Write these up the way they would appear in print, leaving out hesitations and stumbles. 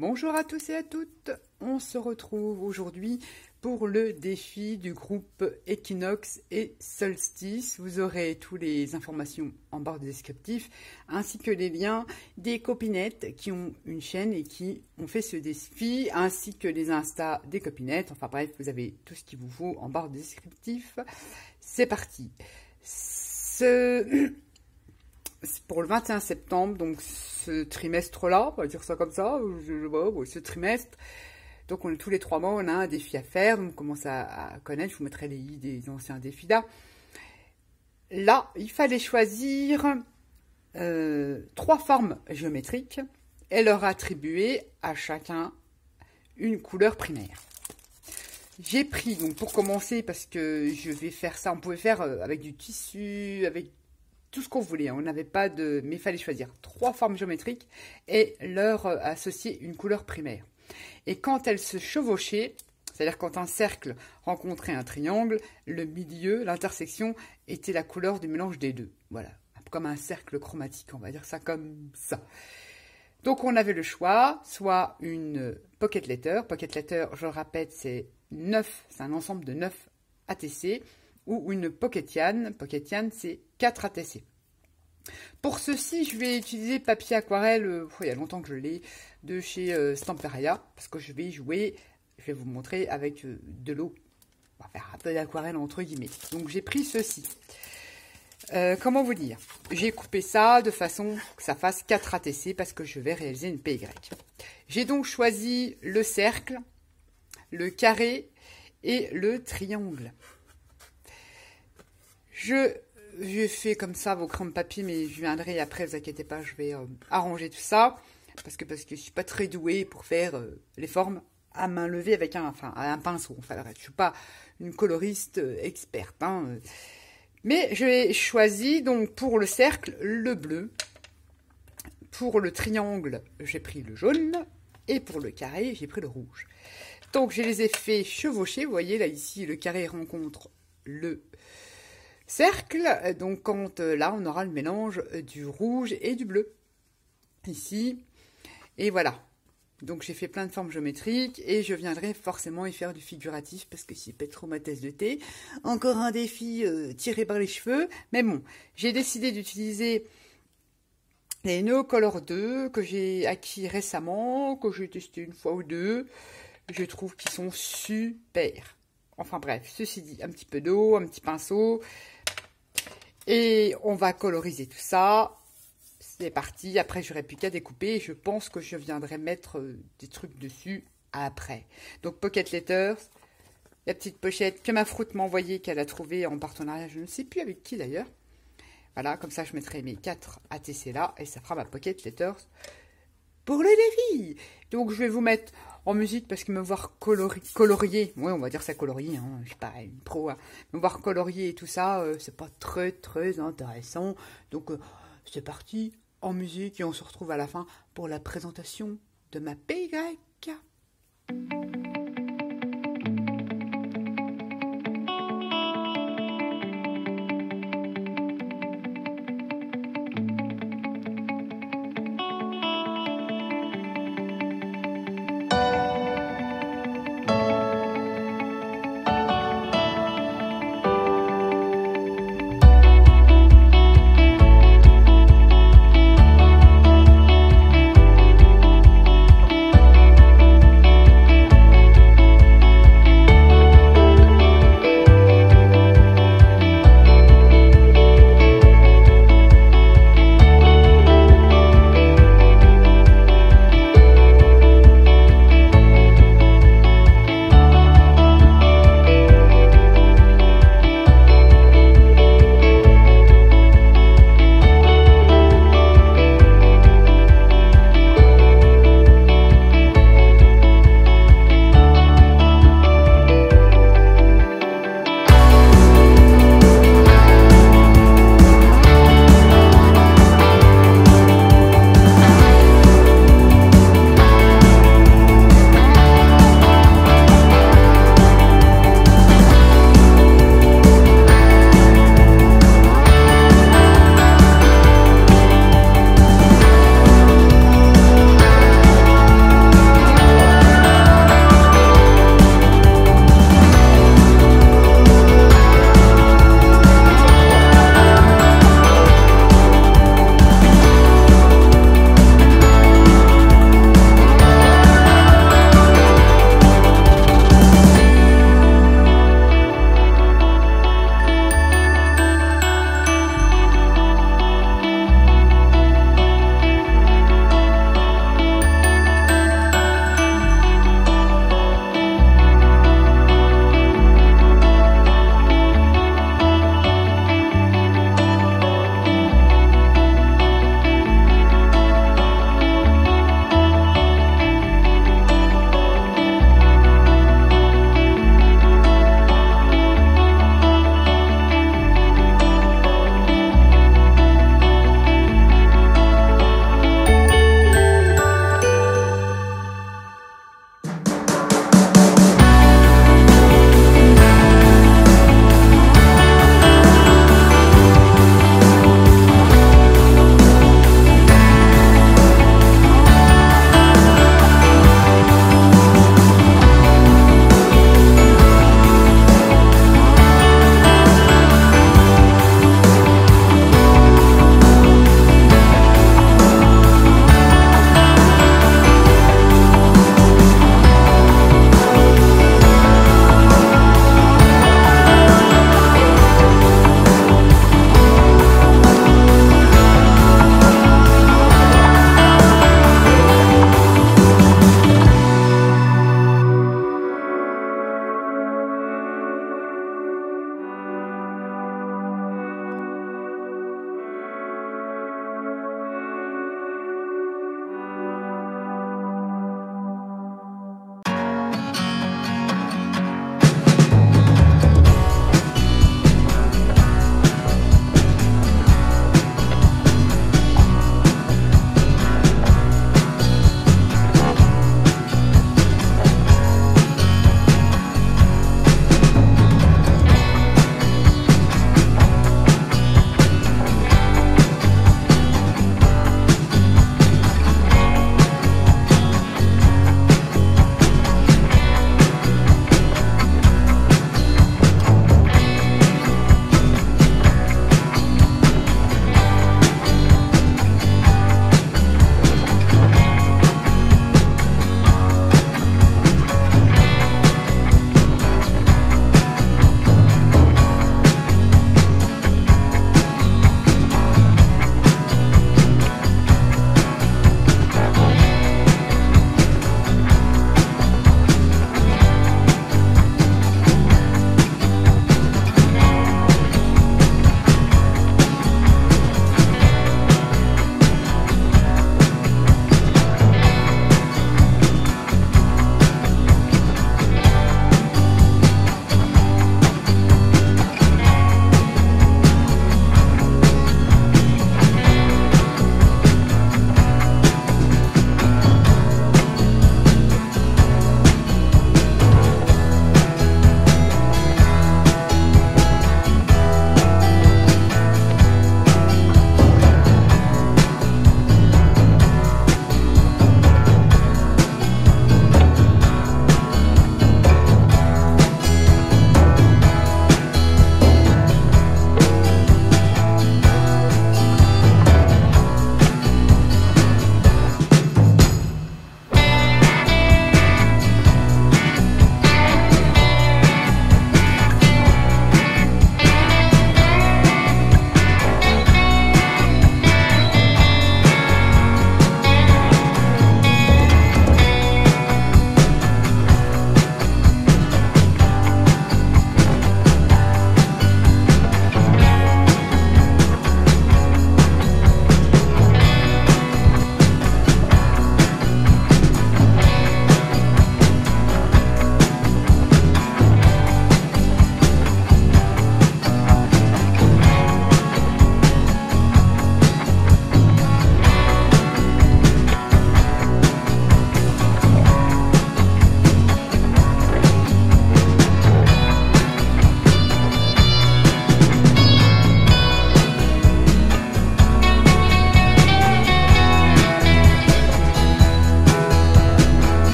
Bonjour à tous et à toutes, on se retrouve aujourd'hui pour le défi du groupe Equinox et Solstice. Vous aurez toutes les informations en barre de descriptif, ainsi que les liens des copinettes qui ont une chaîne et qui ont fait ce défi, ainsi que les Insta des copinettes. Enfin bref, vous avez tout ce qu'il vous faut en barre de descriptif. C'est parti. Pour le 21 septembre, donc ce trimestre-là, on va dire ça comme ça, ce trimestre, donc on est tous les 3 mois, on a un défi à faire, donc on commence à connaître, je vous mettrai les i des anciens défis là. Là, il fallait choisir 3 formes géométriques et leur attribuer à chacun une couleur primaire. J'ai pris, donc pour commencer, parce que je vais faire ça, on pouvait faire avec du tissu, avec tout ce qu'on voulait, on n'avait pas de... mais il fallait choisir 3 formes géométriques et leur associer une couleur primaire. Et quand elles se chevauchaient, c'est-à-dire quand un cercle rencontrait un triangle, le milieu, l'intersection, était la couleur du mélange des deux. Voilà, comme un cercle chromatique, on va dire ça comme ça. Donc on avait le choix, soit une pocket letter. Pocket letter, je le répète, c'est un ensemble de 9 ATC, ou une pocket yarn. Pocket yarn, c'est 4 ATC. Pour ceci, je vais utiliser papier aquarelle, il y a longtemps que je l'ai, de chez Stamperia, parce que je vais jouer, je vais vous montrer avec de l'eau. On va faire un peu d'aquarelle entre guillemets. Donc j'ai pris ceci. Comment vous dire? J'ai coupé ça de façon que ça fasse 4 ATC, parce que je vais réaliser une PY. J'ai donc choisi le cercle, le carré et le triangle. Je fais comme ça vos crayons de papier, mais je viendrai après, vous inquiétez pas, je vais arranger tout ça, parce que je suis pas très douée pour faire les formes à main levée avec un pinceau. Enfin, je suis pas une coloriste experte, hein. Mais j'ai choisi donc pour le cercle le bleu, pour le triangle j'ai pris le jaune et pour le carré j'ai pris le rouge. Donc je les ai fait chevaucher, vous voyez là ici le carré rencontre le cercle, donc quand là on aura le mélange du rouge et du bleu ici, et voilà. Donc j'ai fait plein de formes géométriques et je viendrai forcément y faire du figuratif parce que c'est pas trop ma tasse de thé. Encore un défi tiré par les cheveux, mais bon, j'ai décidé d'utiliser les No Color 2 que j'ai acquis récemment, que j'ai testé une fois ou deux. Je trouve qu'ils sont super. Enfin bref, ceci dit, un petit peu d'eau, un petit pinceau. Et on va coloriser tout ça. C'est parti. Après, j'aurai plus qu'à découper. Je pense que je viendrai mettre des trucs dessus après. Donc, Pocket Letters. La petite pochette que ma Fruit m'a envoyée, qu'elle a trouvée en partenariat. Je ne sais plus avec qui d'ailleurs. Voilà, comme ça, je mettrai mes 4 ATC là. Et ça fera ma Pocket Letters pour le défi. Donc, je vais vous mettre en musique parce que me voir colorier, ouais, on va dire ça colorier, hein, je suis pas une pro, hein. Me voir colorier et tout ça, c'est pas très intéressant. Donc c'est parti en musique et on se retrouve à la fin pour la présentation de ma PY.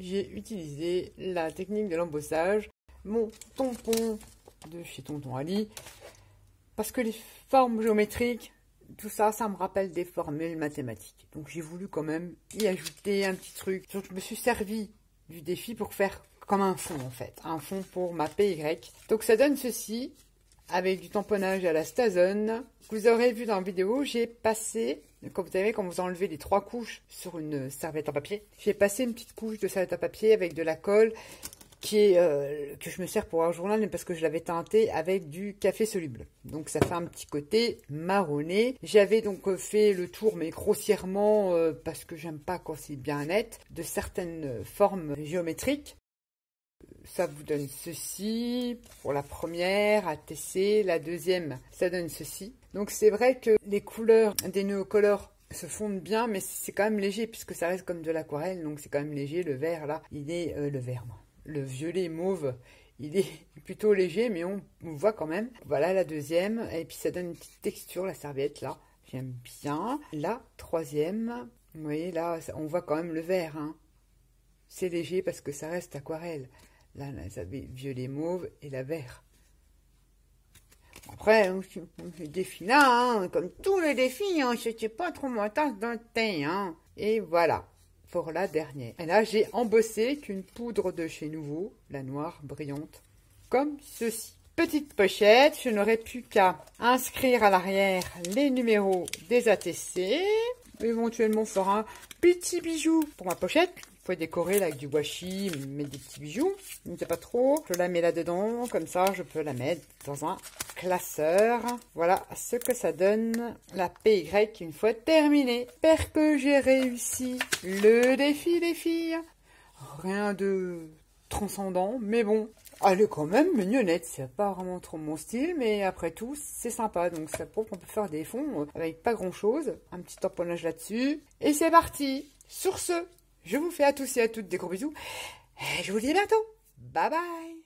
j'ai utilisé la technique de l'embossage, mon tampon de chez Tonton Ali, parce que les formes géométriques, tout ça, ça me rappelle des formules mathématiques. Donc j'ai voulu quand même y ajouter un petit truc. Donc je me suis servi du défi pour faire comme un fond en fait, un fond pour ma PY. Donc ça donne ceci, avec du tamponnage à la Stazone. Vous aurez vu dans la vidéo, j'ai passé, comme vous savez, quand vous enlevez les 3 couches sur une serviette en papier, j'ai passé une petite couche de serviette en papier avec de la colle qui est que je me sers pour un journal, mais parce que je l'avais teinté avec du café soluble. Donc ça fait un petit côté marronné. J'avais donc fait le tour, mais grossièrement, parce que j'aime pas quand c'est bien net, de certaines formes géométriques. Ça vous donne ceci pour la première, ATC. La deuxième, ça donne ceci. Donc c'est vrai que les couleurs des néocolores se fondent bien, mais c'est quand même léger puisque ça reste comme de l'aquarelle. Donc c'est quand même léger. Le vert là, il est le vert, moi. Le violet mauve, il est plutôt léger, mais on voit quand même. Voilà la deuxième. Et puis ça donne une petite texture, la serviette là. J'aime bien. La troisième, vous voyez là, on voit quand même le vert. Hein. C'est léger parce que ça reste aquarelle. Là, ça avait violet mauve et la vert. Après, le défi là, hein, comme tous les défis, hein, c'était pas trop ma tasse de thé. Hein. Et voilà, pour la dernière. Et là, j'ai embossé qu'une poudre de chez Nouveau, la noire brillante, comme ceci. Petite pochette, je n'aurais plus qu'à inscrire à l'arrière les numéros des ATC. Éventuellement, faire un petit bijou pour ma pochette. Vous pouvez décorer là, avec du washi, mettre des petits bijoux. Je ne sais pas trop. Je la mets là-dedans. Comme ça, je peux la mettre dans un classeur. Voilà ce que ça donne. La PY une fois terminée. J'espère que j'ai réussi le défi, les filles. Rien de transcendant, mais bon. Elle est quand même mignonnette. C'est pas vraiment trop mon style, mais après tout, c'est sympa. Donc ça prouve qu'on peut faire des fonds avec pas grand-chose. Un petit tamponnage là-dessus. Et c'est parti. Sur ce, je vous fais à tous et à toutes des gros bisous. Et je vous dis à bientôt. Bye bye.